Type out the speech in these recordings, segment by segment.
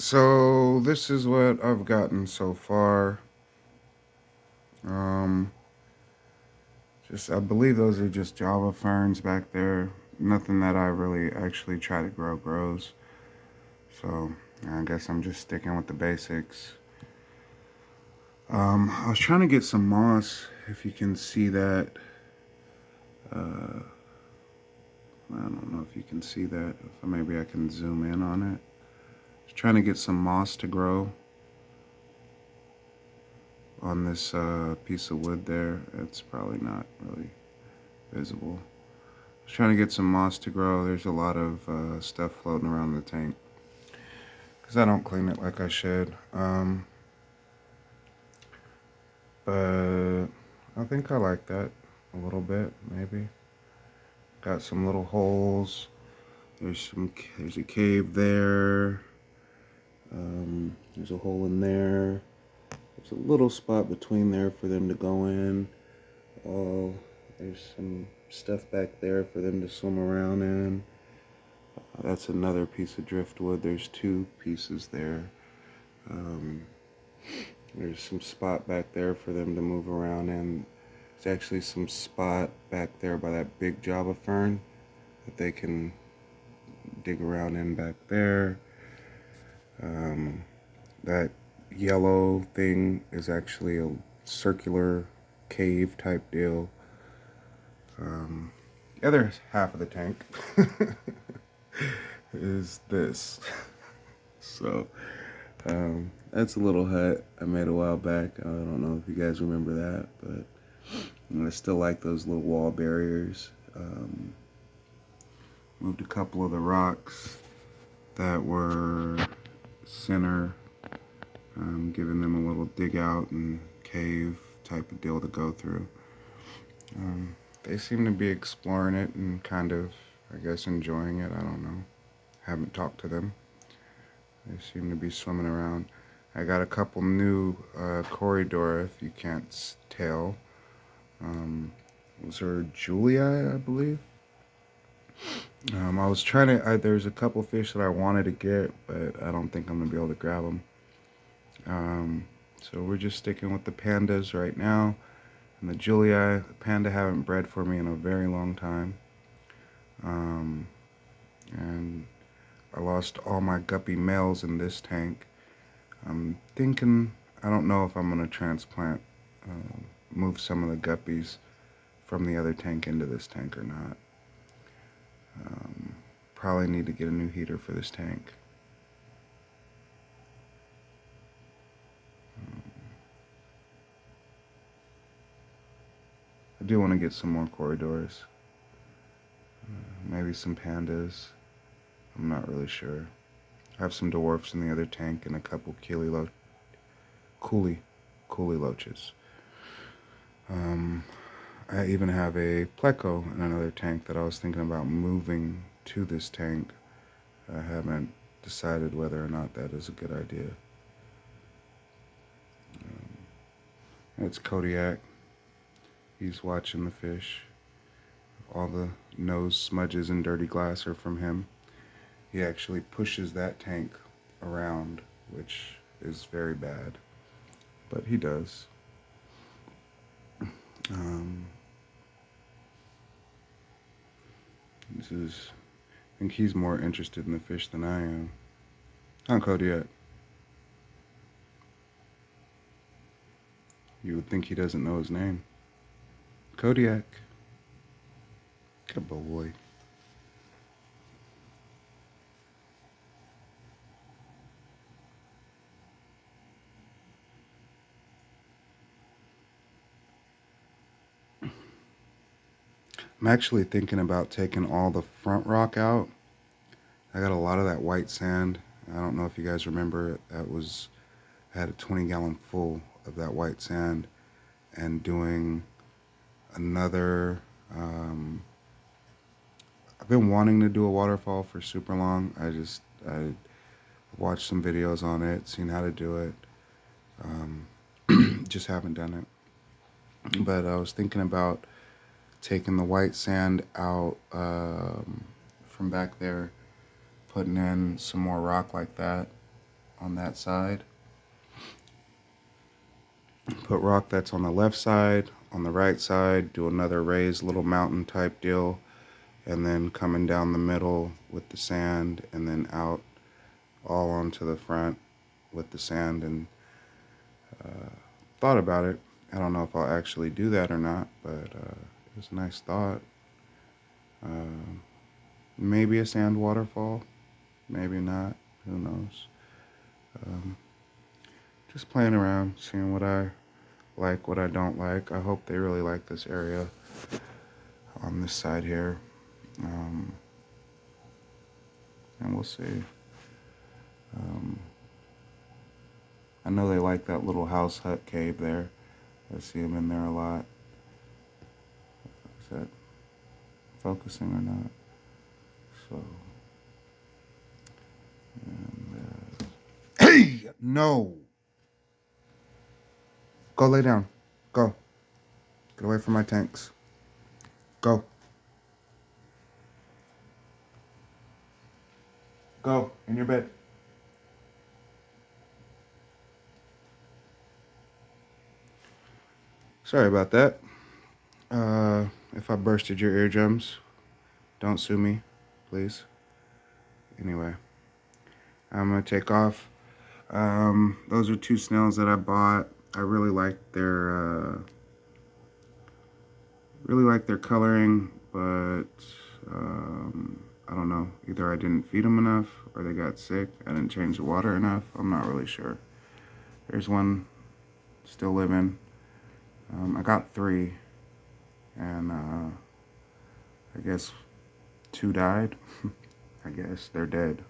So this is what I've gotten so far. Um, just I believe those are just Java ferns back there. Nothing that I really actually try to grow grows. So I guess I'm just sticking with the basics. I was trying to get some moss. If you can see that, uh, I don't know if you can see that. If maybe I can zoom in on it. Just trying to get some moss to grow on this piece of wood there. It's probably not really visible. Trying to get some moss to grow. There's a lot of stuff floating around the tank because I don't clean it like I should. But I think I like that a little bit, maybe. Got some little holes. There's a cave there. There's a hole in there. There's a little spot between there for them to go in. Oh, there's some stuff back there for them to swim around in. That's another piece of driftwood. There's two pieces there. Um, there's some spot back there for them to move around in. There's actually some spot back there by that big Java fern that they can dig around in back there. That yellow thing is actually a circular cave type deal. The other half of the tank is this. So that's a little hut I made a while back. I don't know if you guys remember that, but I still like those little wall barriers. Moved a couple of the rocks that were center, giving them a little dig out and cave type of deal to go through. They seem to be exploring it and kind of, I guess, enjoying it. I don't know. Haven't talked to them. They seem to be swimming around. I got a couple new Corridora, if you can't tell. Those are Julia, I believe. I was trying to. There's a couple fish that I wanted to get, but I don't think I'm gonna be able to grab them. So we're just sticking with the pandas right now. And the Julia, the panda haven't bred for me in a very long time. And I lost all my guppy males in this tank. I'm thinking, I don't know if I'm gonna transplant, move some of the guppies from the other tank into this tank or not. Probably need to get a new heater for this tank. I do want to get some more corridors. Maybe some pandas. I'm not really sure. I have some dwarfs in the other tank and a couple coolie loaches. I even have a pleco in another tank that I was thinking about moving to this tank. I haven't decided whether or not that is a good idea. It's Kodiak. He's watching the fish. All the nose smudges and dirty glass are from him. He actually pushes that tank around, which is very bad, but he does. Um, this is, I think he's more interested in the fish than I am. Huh, Kodiak? You would think he doesn't know his name. Kodiak. Good boy. I'm actually thinking about taking all the front rock out. I got a lot of that white sand. I don't know if you guys remember, I had a 20-gallon full of that white sand and doing another, I've been wanting to do a waterfall for super long. I watched some videos on it, seen how to do it. Just haven't done it. But I was thinking about taking the white sand out from back there, putting in some more rock like that on that side. Put rock that's on the left side, on the right side, do another raised little mountain type deal, and then coming down the middle with the sand, and then out all onto the front with the sand. And thought about it. I don't know if I'll actually do that or not, but it was a nice thought. Maybe a sand waterfall, maybe not, who knows. Just playing around, seeing what I like, what I don't like. I hope they really like this area on this side here. And we'll see. I know they like that little house hut cave there. I see them in there a lot. Is that focusing or not? So, and, hey, no. Go lay down. Go. Get away from my tanks. Go. Go in your bed. Sorry about that. If I bursted your eardrums, don't sue me, please. Anyway, I'm gonna take off. Those are two snails that I bought. I really like their coloring, but I don't know. Either I didn't feed them enough, or they got sick. I didn't change the water enough. I'm not really sure. There's one still living. I got 3, and I guess 2 died. I guess they're dead.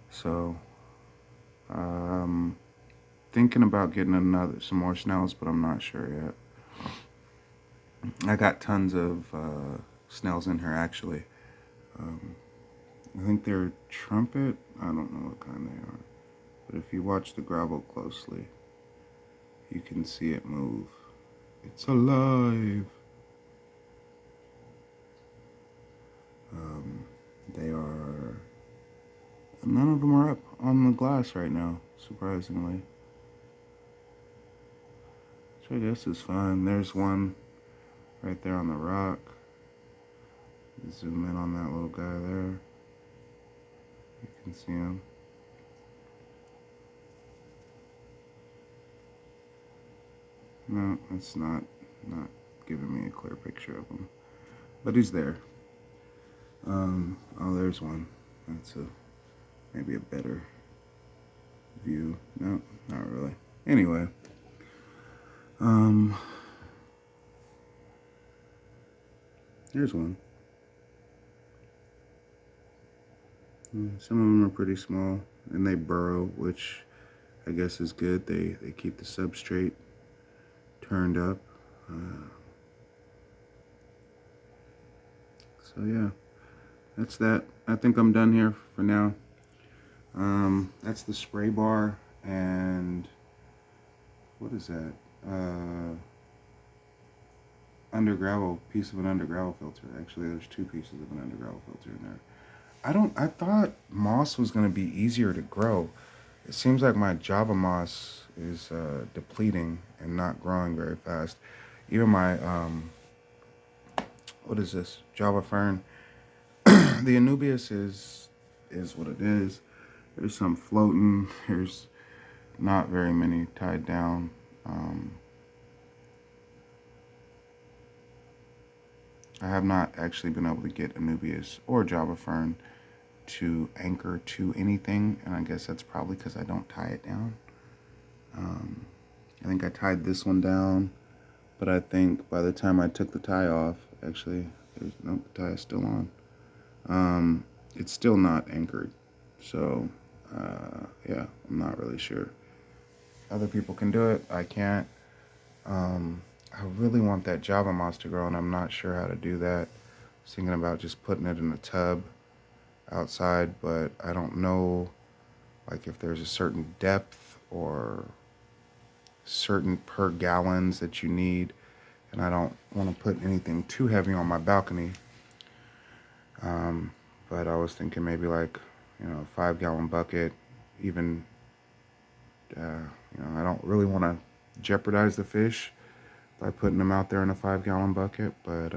So thinking about getting some more snails, but I'm not sure yet. I got tons of snails in here actually. I think they're trumpet. I don't know what kind they are, but if you watch the gravel closely, you can see it move. It's alive. They are. None of them are up on the glass right now, surprisingly. Which I guess is fine. There's one right there on the rock. Zoom in on that little guy there. You can see him. No, it's not giving me a clear picture of him, but he's there. Oh, there's one. That's maybe a better view. No, not really. Anyway, here's one. Some of them are pretty small, and they burrow, which I guess is good. They keep the substrate turned up. So yeah, that's that. I think I'm done here for now. That's the spray bar, and what is that? Under gravel, piece of an under gravel filter. Actually, there's 2 pieces of an under gravel filter in there. I thought moss was gonna be easier to grow. It seems like my Java moss is depleting and not growing very fast. Even my what is this? Java fern. The Anubias is what it is. There's some floating. There's not very many tied down. I have not actually been able to get Anubias or Java fern to anchor to anything, and I guess that's probably because I don't tie it down. I think I tied this one down, but I think by the time I took the tie off, actually, nope, the tie is still on. It's still not anchored, so yeah, I'm not really sure. Other people can do it, I can't. I really want that Java moss to grow, and I'm not sure how to do that. I was thinking about just putting it in a tub outside, but I don't know like if there's a certain depth or certain per gallons that you need, and I don't want to put anything too heavy on my balcony. But I was thinking maybe like, a 5-gallon bucket, even, I don't really want to jeopardize the fish by putting them out there in a 5-gallon bucket, but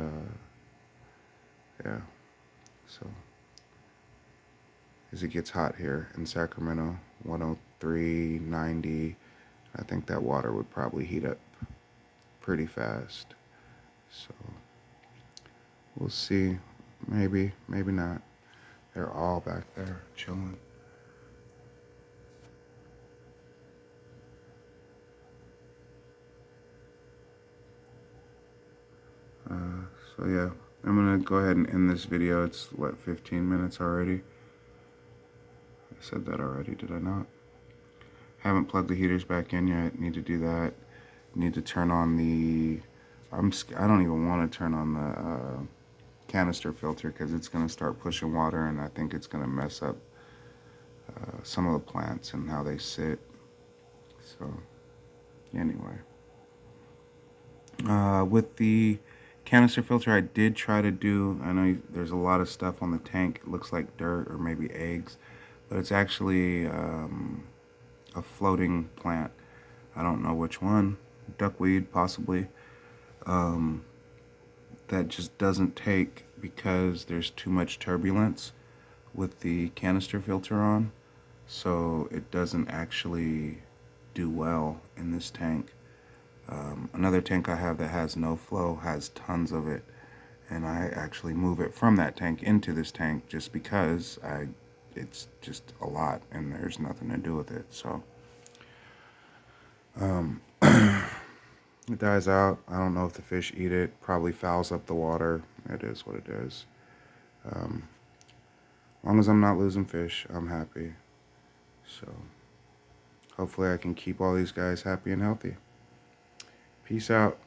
yeah, so as it gets hot here in Sacramento, 103, 90, I think that water would probably heat up pretty fast. So we'll see. Maybe, maybe not. They're all back there chilling. So yeah, I'm gonna go ahead and end this video. It's what, 15 minutes already? I said that already, did I not? Haven't plugged the heaters back in yet. Need to do that. Need to turn on the, I don't even want to turn on the canister filter because it's going to start pushing water, and I think it's going to mess up some of the plants and how they sit. So anyway, with the canister filter, I did try to do, I know there's a lot of stuff on the tank. It looks like dirt or maybe eggs, but it's actually a floating plant. I don't know which one, duckweed possibly, that just doesn't take because there's too much turbulence with the canister filter on, so it doesn't actually do well in this tank. Another tank I have that has no flow has tons of it, and I actually move it from that tank into this tank just because it's just a lot and there's nothing to do with it. So it dies out. I don't know if the fish eat it. Probably fouls up the water. It is what it is. As long as I'm not losing fish, I'm happy. So hopefully I can keep all these guys happy and healthy. Peace out.